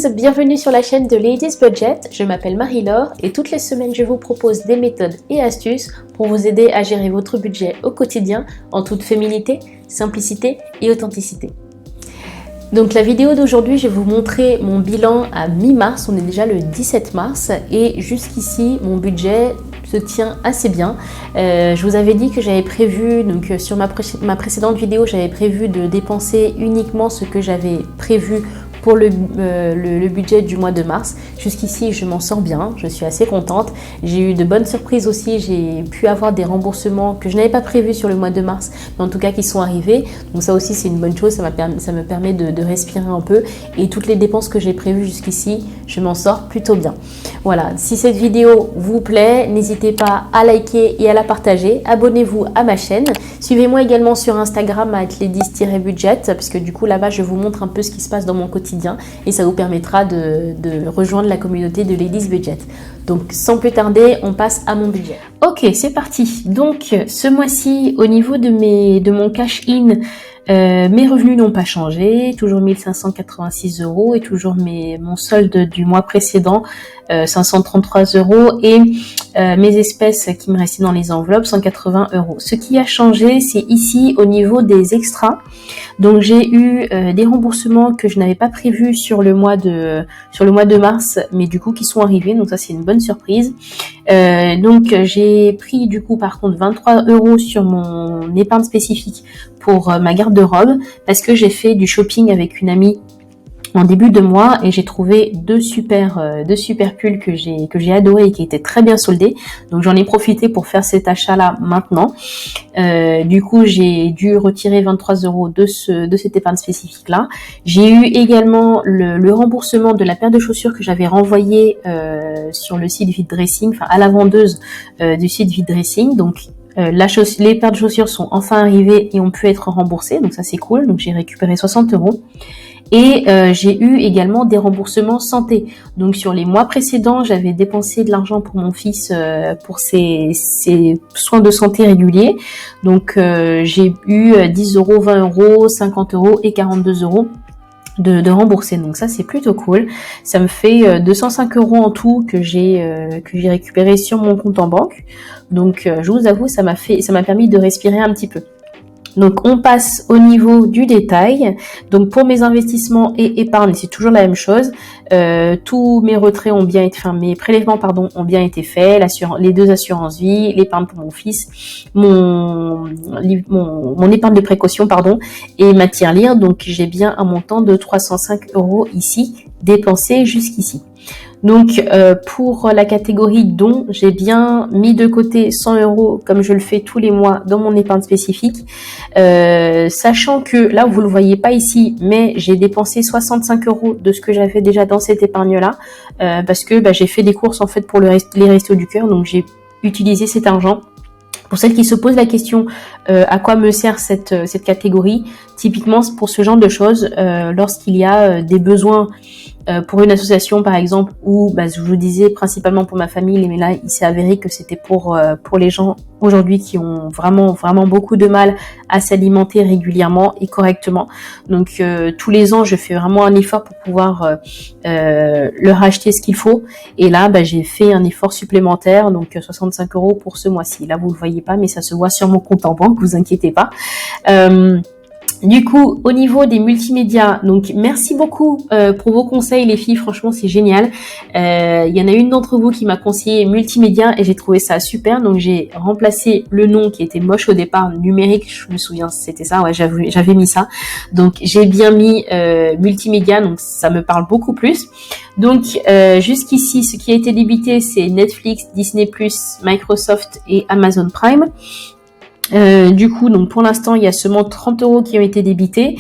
Ladies, bienvenue sur la chaîne de Ladies Budget. Je m'appelle Marie-Laure et toutes les semaines je vous propose des méthodes et astuces pour vous aider à gérer votre budget au quotidien en toute féminité, simplicité et authenticité. Donc la vidéo d'aujourd'hui, je vais vous montrer mon bilan à mi-mars, on est déjà le 17 mars et jusqu'ici mon budget se tient assez bien. Je vous avais dit que j'avais prévu, donc sur ma précédente vidéo, j'avais prévu de dépenser uniquement ce que j'avais prévu pour le budget du mois de mars. Jusqu'ici, je m'en sors bien, je suis assez contente. J'ai eu de bonnes surprises aussi, j'ai pu avoir des remboursements que je n'avais pas prévus sur le mois de mars, mais en tout cas qui sont arrivés. Donc ça aussi, c'est une bonne chose, ça me permet de respirer un peu. Et toutes les dépenses que j'ai prévues jusqu'ici, je m'en sors plutôt bien. Voilà, si cette vidéo vous plaît, n'hésitez pas à liker et à la partager. Abonnez-vous à ma chaîne. Suivez-moi également sur Instagram à @ladies-budget, parce que du coup là-bas, je vous montre un peu ce qui se passe dans mon quotidien et ça vous permettra de rejoindre la communauté de Ladies Budget. Donc sans plus tarder, on passe à mon budget. Ok, c'est parti. Donc ce mois-ci, au niveau de mon cash in, mes revenus n'ont pas changé, toujours 1586 € et toujours mon solde du mois précédent, 533 € et mes espèces qui me restaient dans les enveloppes, 180 €. Ce qui a changé, c'est ici au niveau des extras. Donc j'ai eu des remboursements que je n'avais pas prévus sur le mois de mars, mais du coup qui sont arrivés, donc ça c'est une bonne surprise. Donc j'ai pris du coup par contre 23 € sur mon épargne spécifique pour ma garde-robe parce que j'ai fait du shopping avec une amie en début de mois et j'ai trouvé deux super pulls que j'ai adoré et qui étaient très bien soldés. Donc j'en ai profité pour faire cet achat là maintenant. Du coup j'ai dû retirer 23 € de cette épargne spécifique là. J'ai eu également le remboursement de la paire de chaussures que j'avais renvoyée sur le site Vide Dressing, enfin à la vendeuse du site Vide Dressing. Donc les paires de chaussures sont enfin arrivées et ont pu être remboursées, donc ça c'est cool. Donc j'ai récupéré 60 €. Et j'ai eu également des remboursements santé. Donc sur les mois précédents, j'avais dépensé de l'argent pour mon fils pour ses soins de santé réguliers. Donc j'ai eu 10 €, 20 €, 50 € et 42 € de rembourser. Donc ça c'est plutôt cool. Ça me fait 205 € en tout que j'ai récupéré sur mon compte en banque. Donc je vous avoue, ça m'a permis de respirer un petit peu. Donc on passe au niveau du détail. Donc pour mes investissements et épargne, c'est toujours la même chose. Tous mes retraits ont bien été, mes prélèvements ont bien été faits. Les deux assurances vie, l'épargne pour mon fils, mon épargne de précaution et ma tirelire. Donc j'ai bien un montant de 305 € ici dépensé jusqu'ici. Donc pour la catégorie dons, j'ai bien mis de côté 100 € comme je le fais tous les mois dans mon épargne spécifique, sachant que là vous le voyez pas ici, mais j'ai dépensé 65 € de ce que j'avais déjà dans cette épargne là, parce que j'ai fait des courses en fait pour les restos du cœur, donc j'ai utilisé cet argent. Pour celles qui se posent la question à quoi me sert cette catégorie, typiquement pour ce genre de choses, lorsqu'il y a des besoins pour une association par exemple, ou je vous disais principalement pour ma famille, mais là il s'est avéré que c'était pour les gens aujourd'hui qui ont vraiment beaucoup de mal à s'alimenter régulièrement et correctement. Donc tous les ans je fais vraiment un effort pour pouvoir leur acheter ce qu'il faut, et là j'ai fait un effort supplémentaire, donc 65 € pour ce mois-ci. Là vous le voyez pas, mais ça se voit sur mon compte en banque, vous inquiétez pas. Du coup, au niveau des multimédias, donc merci beaucoup pour vos conseils les filles, franchement c'est génial. Il y en a une d'entre vous qui m'a conseillé multimédia et j'ai trouvé ça super, donc j'ai remplacé le nom qui était moche au départ, numérique, je me souviens c'était ça, ouais j'avais mis ça. Donc j'ai bien mis multimédia, donc ça me parle beaucoup plus. Donc jusqu'ici, ce qui a été débité c'est Netflix, Disney+, Microsoft et Amazon Prime. Du coup, donc pour l'instant, il y a seulement 30 € qui ont été débités.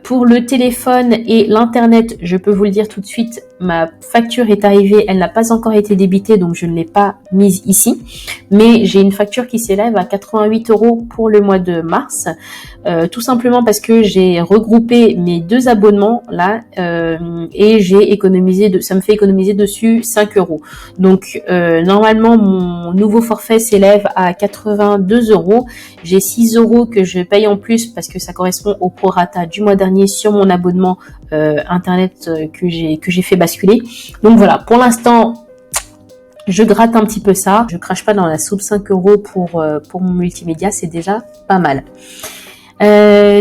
Pour le téléphone et l'internet, je peux vous le dire tout de suite, ma facture est arrivée, elle n'a pas encore été débitée, donc je ne l'ai pas mise ici. Mais j'ai une facture qui s'élève à 88 € pour le mois de mars, tout simplement parce que j'ai regroupé mes deux abonnements là et ça me fait économiser dessus 5 €. Donc normalement, mon nouveau forfait s'élève à 82 €. J'ai 6 € que je paye en plus parce que ça correspond au prorata du mois dernier sur mon abonnement internet que j'ai fait basculer. Donc voilà, pour l'instant, je gratte un petit peu ça. Je crache pas dans la soupe. 5 euros pour mon multimédia, c'est déjà pas mal.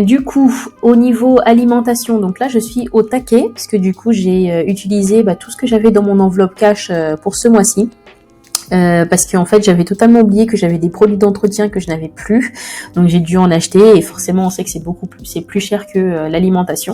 Du coup, au niveau alimentation, donc là je suis au taquet parce que du coup j'ai utilisé tout ce que j'avais dans mon enveloppe cash pour ce mois-ci. Parce qu'en fait j'avais totalement oublié que j'avais des produits d'entretien que je n'avais plus, donc j'ai dû en acheter et forcément on sait que c'est plus cher que l'alimentation.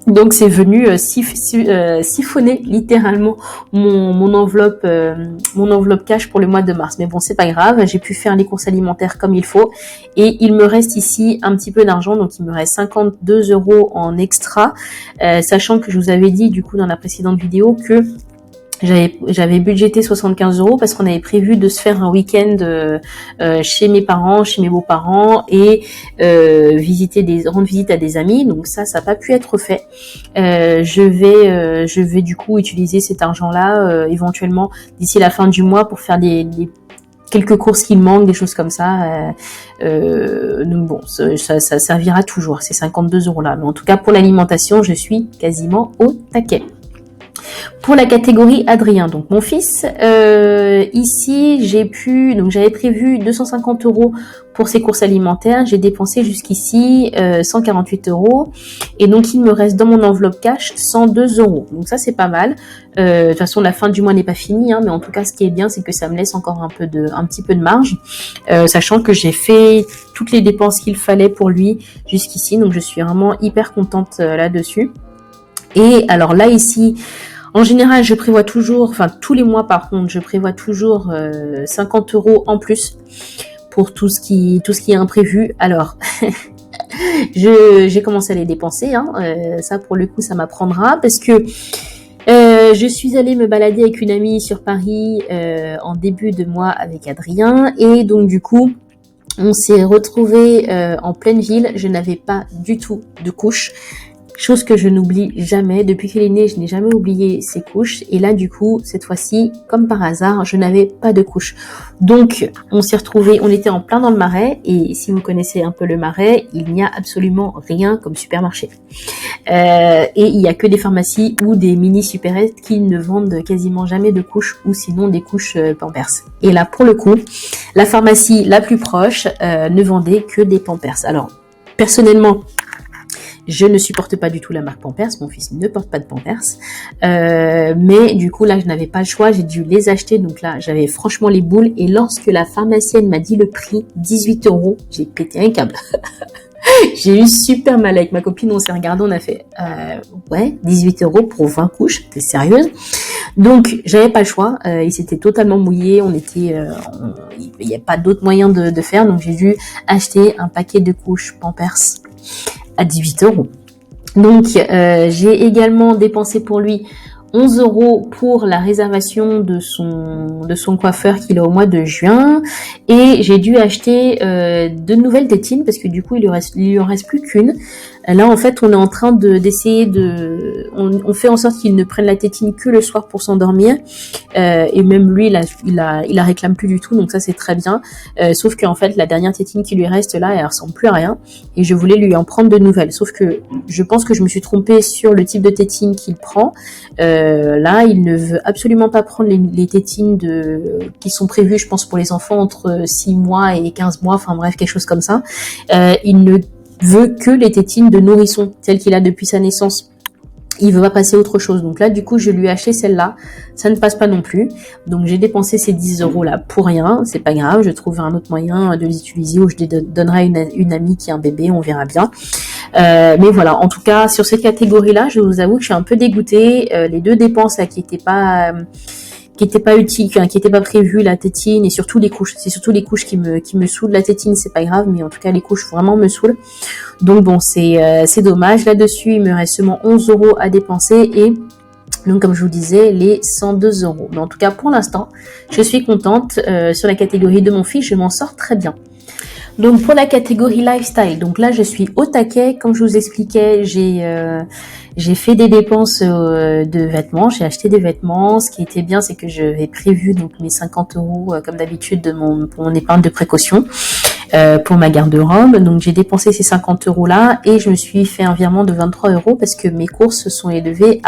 Donc c'est venu siphonner littéralement mon enveloppe cash pour le mois de mars. Mais bon, c'est pas grave, j'ai pu faire les courses alimentaires comme il faut et il me reste ici un petit peu d'argent, donc il me reste 52 euros en extra, sachant que je vous avais dit du coup dans la précédente vidéo que j'avais budgété 75 euros parce qu'on avait prévu de se faire un week-end chez mes parents, chez mes beaux-parents et rendre visite à des amis. Donc ça n'a pas pu être fait. Je vais du coup utiliser cet argent-là éventuellement d'ici la fin du mois pour faire des quelques courses qui me manquent, des choses comme ça. Donc bon, ça servira toujours, ces 52 euros là. Mais en tout cas, pour l'alimentation, je suis quasiment au taquet. Pour la catégorie Adrien, donc mon fils, ici j'avais prévu 250 euros pour ses courses alimentaires, j'ai dépensé jusqu'ici 148 euros et donc il me reste dans mon enveloppe cash 102 euros. Donc ça c'est pas mal. De toute façon la fin du mois n'est pas finie, mais en tout cas ce qui est bien c'est que ça me laisse encore un petit peu de marge, sachant que j'ai fait toutes les dépenses qu'il fallait pour lui jusqu'ici, donc je suis vraiment hyper contente là-dessus. Et alors là ici, en général, je prévois toujours, tous les mois par contre, je prévois toujours 50 euros en plus pour tout ce qui est imprévu. Alors, j'ai commencé à les dépenser, ça pour le coup, ça m'apprendra parce que je suis allée me balader avec une amie sur Paris en début de mois avec Adrien et donc du coup, on s'est retrouvés en pleine ville. Je n'avais pas du tout de couche. Chose que je n'oublie jamais. Depuis qu'il est né, je n'ai jamais oublié ses couches. Et là, du coup, cette fois-ci, comme par hasard, je n'avais pas de couche. Donc, on s'est retrouvés, on était en plein dans le Marais. Et si vous connaissez un peu le Marais, il n'y a absolument rien comme supermarché. Et il n'y a que des pharmacies ou des mini supérettes qui ne vendent quasiment jamais de couches ou sinon des couches Pampers. Et là, pour le coup, la pharmacie la plus proche ne vendait que des Pampers. Alors, personnellement, je ne supporte pas du tout la marque Pampers, mon fils ne porte pas de Pampers, mais du coup là je n'avais pas le choix, j'ai dû les acheter, donc là j'avais franchement les boules et lorsque la pharmacienne m'a dit le prix, 18 euros, j'ai pété un câble. J'ai eu super mal avec ma copine, on s'est regardé, on a fait ouais, 18 euros pour 20 couches, t'es sérieuse? Donc j'avais pas le choix, il s'était totalement mouillé, il n'y a pas d'autre moyen de faire, donc j'ai dû acheter un paquet de couches Pampers à 18 euros. Donc j'ai également dépensé pour lui 11 euros pour la réservation de son coiffeur qu'il a au mois de juin et j'ai dû acheter de nouvelles tétines parce que du coup il lui en reste plus qu'une. Là en fait on est en train d'essayer on fait en sorte qu'il ne prenne la tétine que le soir pour s'endormir et même lui il la réclame plus du tout, donc ça c'est très bien, sauf qu'en fait la dernière tétine qui lui reste là elle ressemble plus à rien et je voulais lui en prendre de nouvelles, sauf que je pense que je me suis trompée sur le type de tétine qu'il prend. Là il ne veut absolument pas prendre les tétines qui sont prévues je pense pour les enfants entre 6 mois et 15 mois, enfin bref quelque chose comme ça. Il ne veut que les tétines de nourrisson, celles qu'il a depuis sa naissance. Il veut pas passer à autre chose. Donc là, du coup, je lui ai acheté celle-là. Ça ne passe pas non plus. Donc j'ai dépensé ces 10 euros là pour rien. C'est pas grave. Je trouverai un autre moyen de les utiliser ou je les donnerai à une amie qui a un bébé. On verra bien. Mais voilà. En tout cas, sur cette catégorie-là, je vous avoue que je suis un peu dégoûtée. Les deux dépenses là qui étaient pas utiles, qui étaient pas prévues, la tétine et surtout les couches. C'est surtout les couches qui me saoulent. La tétine, c'est pas grave, mais en tout cas, les couches vraiment me saoulent. Donc bon, c'est dommage. Là-dessus, il me reste seulement 11 euros à dépenser et donc comme je vous disais, les 102 euros. Mais en tout cas, pour l'instant, je suis contente. Sur la catégorie de mon fils, je m'en sors très bien. Donc pour la catégorie lifestyle, donc là je suis au taquet, comme je vous expliquais, j'ai fait des dépenses de vêtements, j'ai acheté des vêtements. Ce qui était bien, c'est que j'avais prévu donc mes 50 euros comme d'habitude pour mon épargne de précaution. pour ma garde-robe. Donc j'ai dépensé ces 50 € là et je me suis fait un virement de 23 € parce que mes courses se sont élevées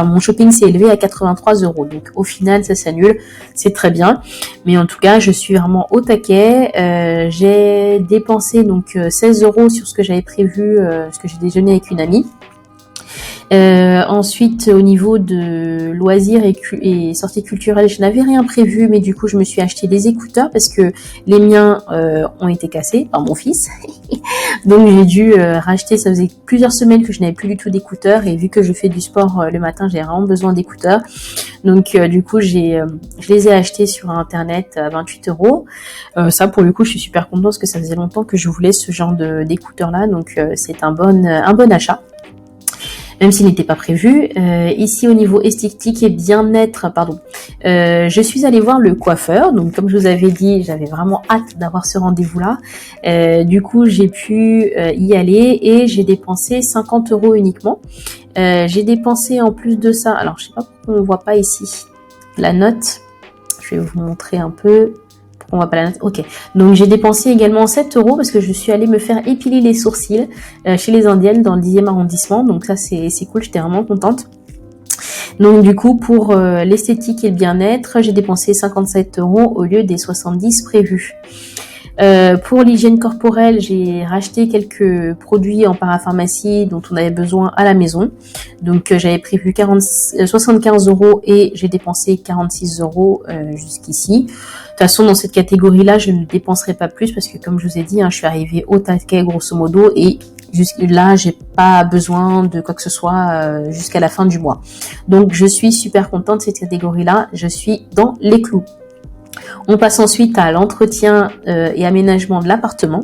mon shopping s'est élevé à 83 €. Donc au final ça s'annule, c'est très bien. Mais en tout cas je suis vraiment au taquet. J'ai dépensé donc 16 € sur ce que j'avais prévu, ce que j'ai déjeuné avec une amie. Ensuite, au niveau de loisirs et sorties culturelles, je n'avais rien prévu, mais du coup, je me suis acheté des écouteurs parce que les miens ont été cassés par mon fils. Donc, j'ai dû racheter. Ça faisait plusieurs semaines que je n'avais plus du tout d'écouteurs et vu que je fais du sport le matin, j'ai vraiment besoin d'écouteurs. Donc, du coup, je les ai achetés sur Internet à 28 €. Ça, pour le coup, je suis super contente parce que ça faisait longtemps que je voulais ce genre d'écouteurs-là. Donc, c'est un bon achat. Même s'il n'était pas prévu. Ici, au niveau esthétique et bien-être, je suis allée voir le coiffeur. Donc, comme je vous avais dit, j'avais vraiment hâte d'avoir ce rendez-vous-là. Du coup, j'ai pu y aller et j'ai dépensé 50 € uniquement. J'ai dépensé en plus de ça, alors je sais pas pourquoi on voit pas ici la note. Je vais vous montrer un peu. On va pas la note. Ok. Donc j'ai dépensé également 7 € parce que je suis allée me faire épiler les sourcils chez les Indiennes dans le 10e arrondissement. Donc ça c'est cool, j'étais vraiment contente. Donc du coup pour l'esthétique et le bien-être, j'ai dépensé 57 € au lieu des 70 prévus. Pour l'hygiène corporelle, j'ai racheté quelques produits en parapharmacie dont on avait besoin à la maison. Donc j'avais prévu 75 € et j'ai dépensé 46 € jusqu'ici. De toute façon, dans cette catégorie-là, je ne dépenserai pas plus parce que comme je vous ai dit, je suis arrivée au taquet grosso modo et jusque là, j'ai pas besoin de quoi que ce soit jusqu'à la fin du mois. Donc je suis super contente de cette catégorie-là. Je suis dans les clous. On passe ensuite à l'entretien et aménagement de l'appartement.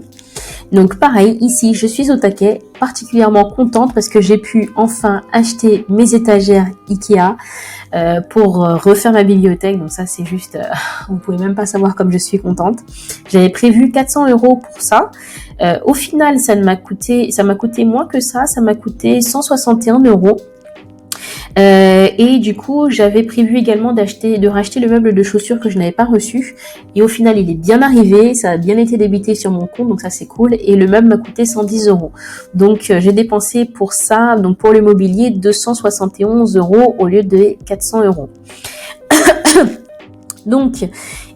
Donc pareil, ici je suis au taquet, particulièrement contente parce que j'ai pu enfin acheter mes étagères Ikea pour refaire ma bibliothèque. Donc ça c'est juste, vous pouvez même pas savoir comme je suis contente. J'avais prévu 400 € pour ça. Au final ça m'a coûté moins que ça m'a coûté 161 €. Et du coup, j'avais prévu également de racheter le meuble de chaussures que je n'avais pas reçu. Et au final, il est bien arrivé, ça a bien été débité sur mon compte, donc ça c'est cool. Et le meuble m'a coûté 110 €. Donc j'ai dépensé pour ça, donc pour le mobilier, 271 € au lieu de 400 €. Donc,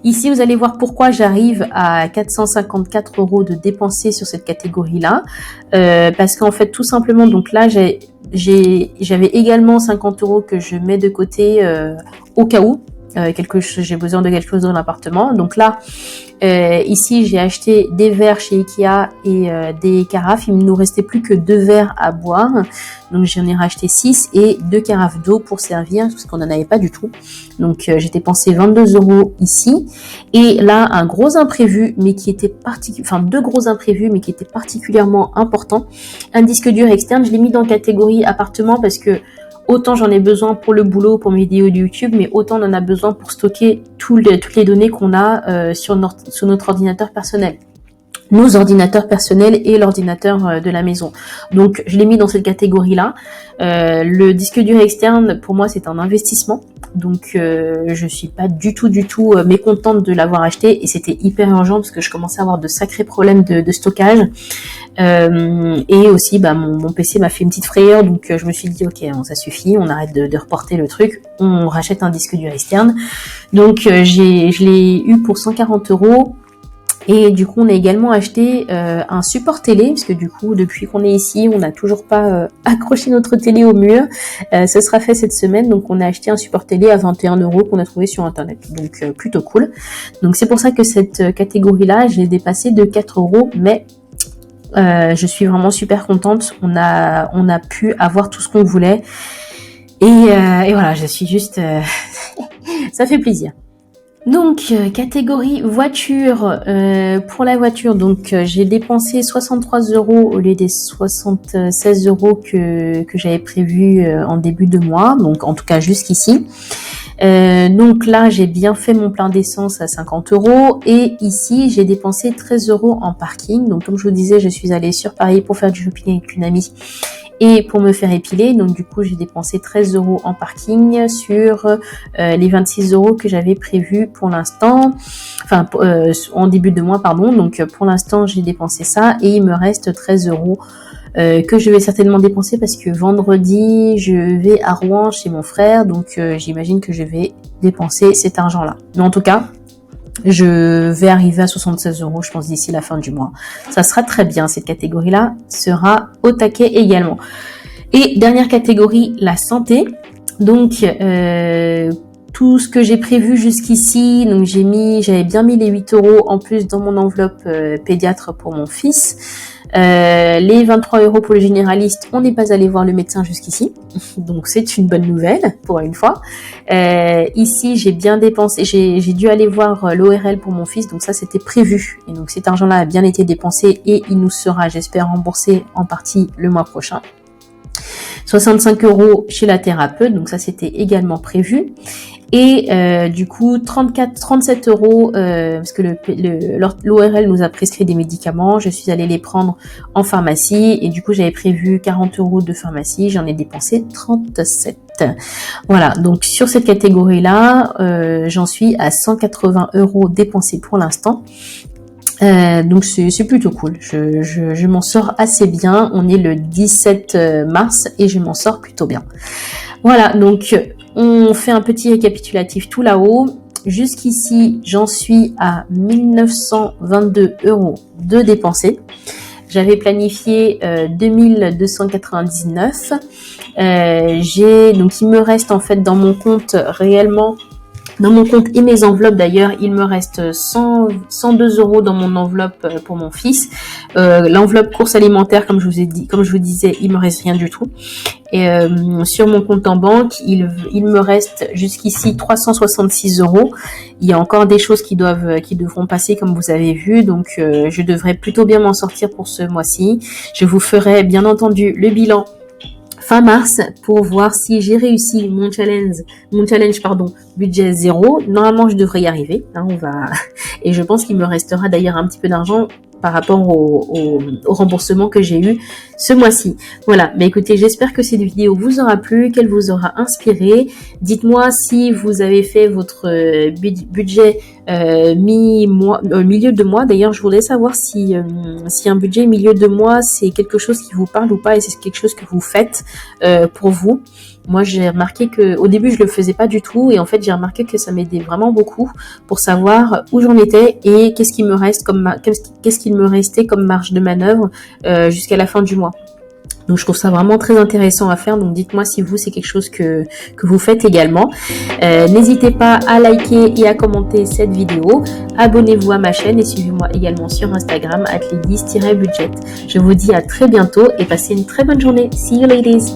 ici, vous allez voir pourquoi j'arrive à 454 € de dépenser sur cette catégorie-là. Parce qu'en fait, tout simplement, donc là, j'avais également 50 € que je mets de côté au cas où j'ai besoin de quelque chose dans l'appartement. Donc là, ici, j'ai acheté des verres chez Ikea et des carafes. Il ne nous restait plus que 2 verres à boire. Donc j'en ai racheté 6 et 2 carafes d'eau pour servir parce qu'on n'en avait pas du tout. Donc j'ai dépensé 22 € ici. Et là, un gros imprévu, mais qui était deux gros imprévus, mais qui étaient particulièrement importants. Un disque dur externe, je l'ai mis dans catégorie appartement parce que autant j'en ai besoin pour le boulot, pour mes vidéos de YouTube, mais autant on en a besoin pour stocker toutes les données qu'on a sur notre ordinateur personnel. Nos ordinateurs personnels et l'ordinateur de la maison. Donc, je l'ai mis dans cette catégorie-là. Le disque dur externe, pour moi, c'est un investissement. Donc, je suis pas du tout mécontente de l'avoir acheté et c'était hyper urgent parce que je commençais à avoir de sacrés problèmes de stockage. Et aussi, mon PC m'a fait une petite frayeur, donc je me suis dit, ok, ça suffit, on arrête de reporter le truc, on rachète un disque dur externe. Donc, je l'ai eu pour 140 €. Et du coup, on a également acheté un support télé, parce que du coup, depuis qu'on est ici, on n'a toujours pas accroché notre télé au mur. Ça sera fait cette semaine, donc on a acheté un support télé à 21 € qu'on a trouvé sur Internet. Donc plutôt cool. Donc c'est pour ça que cette catégorie-là, j'ai dépassé de 4 €, mais je suis vraiment super contente. On a pu avoir tout ce qu'on voulait. Et voilà, je suis juste... ça fait plaisir. Donc, catégorie voiture, pour la voiture, donc j'ai dépensé 63 € au lieu des 76 € que j'avais prévu en début de mois, donc en tout cas jusqu'ici. Donc là, j'ai bien fait mon plein d'essence à 50 € et ici, j'ai dépensé 13 € en parking. Donc comme je vous disais, je suis allée sur Paris pour faire du shopping avec une amie et pour me faire épiler. Donc du coup, j'ai dépensé 13 € en parking sur les 26 € que j'avais prévus pour l'instant, en début de mois, pardon. Donc pour l'instant, j'ai dépensé ça et il me reste 13 € que je vais certainement dépenser parce que vendredi, je vais à Rouen chez mon frère. Donc j'imagine que je vais dépenser cet argent-là. Mais en tout cas, je vais arriver à 76 €, je pense, d'ici la fin du mois. Ça sera très bien. Cette catégorie-là sera au taquet également. Et dernière catégorie, la santé. Donc, tout ce que j'ai prévu jusqu'ici, donc j'avais bien mis les 8 € en plus dans mon enveloppe pédiatre pour mon fils. Les 23 € pour le généraliste, on n'est pas allé voir le médecin jusqu'ici, donc c'est une bonne nouvelle pour une fois. Ici, j'ai bien dépensé, j'ai dû aller voir l'ORL pour mon fils, donc ça c'était prévu. Et donc cet argent-là a bien été dépensé et il nous sera, j'espère, remboursé en partie le mois prochain. 65 € chez la thérapeute, donc ça c'était également prévu. Et du coup 37 € parce que l'ORL nous a prescrit des médicaments, je suis allée les prendre en pharmacie et du coup j'avais prévu 40 € de pharmacie, j'en ai dépensé 37. Voilà, donc sur cette catégorie-là, j'en suis à 180 € dépensés pour l'instant. Donc c'est plutôt cool, je m'en sors assez bien, on est le 17 mars et je m'en sors plutôt bien. Voilà, donc on fait un petit récapitulatif tout là-haut. Jusqu'ici, j'en suis à 1922 € de dépensés. J'avais planifié 2299. Donc il me reste en fait dans mon compte réellement, dans mon compte et mes enveloppes d'ailleurs, il me reste 102 € dans mon enveloppe pour mon fils. L'enveloppe course alimentaire, comme je vous disais, il me reste rien du tout. Et sur mon compte en banque, il me reste jusqu'ici 366 €. Il y a encore des choses qui devront passer, comme vous avez vu. Donc je devrais plutôt bien m'en sortir pour ce mois-ci. Je vous ferai bien entendu le bilan fin mars pour voir si j'ai réussi mon challenge, budget 0. Normalement, je devrais y arriver. Et je pense qu'il me restera d'ailleurs un petit peu d'argent par rapport au remboursement que j'ai eu ce mois-ci. Voilà, mais écoutez, j'espère que cette vidéo vous aura plu, qu'elle vous aura inspiré. Dites-moi si vous avez fait votre budget milieu de mois. D'ailleurs, je voudrais savoir si un budget milieu de mois, c'est quelque chose qui vous parle ou pas, et c'est quelque chose que vous faites pour vous. Moi, j'ai remarqué que au début, je le faisais pas du tout, et en fait, j'ai remarqué que ça m'aidait vraiment beaucoup pour savoir où j'en étais et qu'est-ce qu'il me restait comme marge de manœuvre jusqu'à la fin du mois. Donc je trouve ça vraiment très intéressant à faire. Donc dites-moi si vous, c'est quelque chose que vous faites également. N'hésitez pas à liker et à commenter cette vidéo. Abonnez-vous à ma chaîne et suivez-moi également sur Instagram @ladies-budget. Je vous dis à très bientôt et passez une très bonne journée. See you ladies!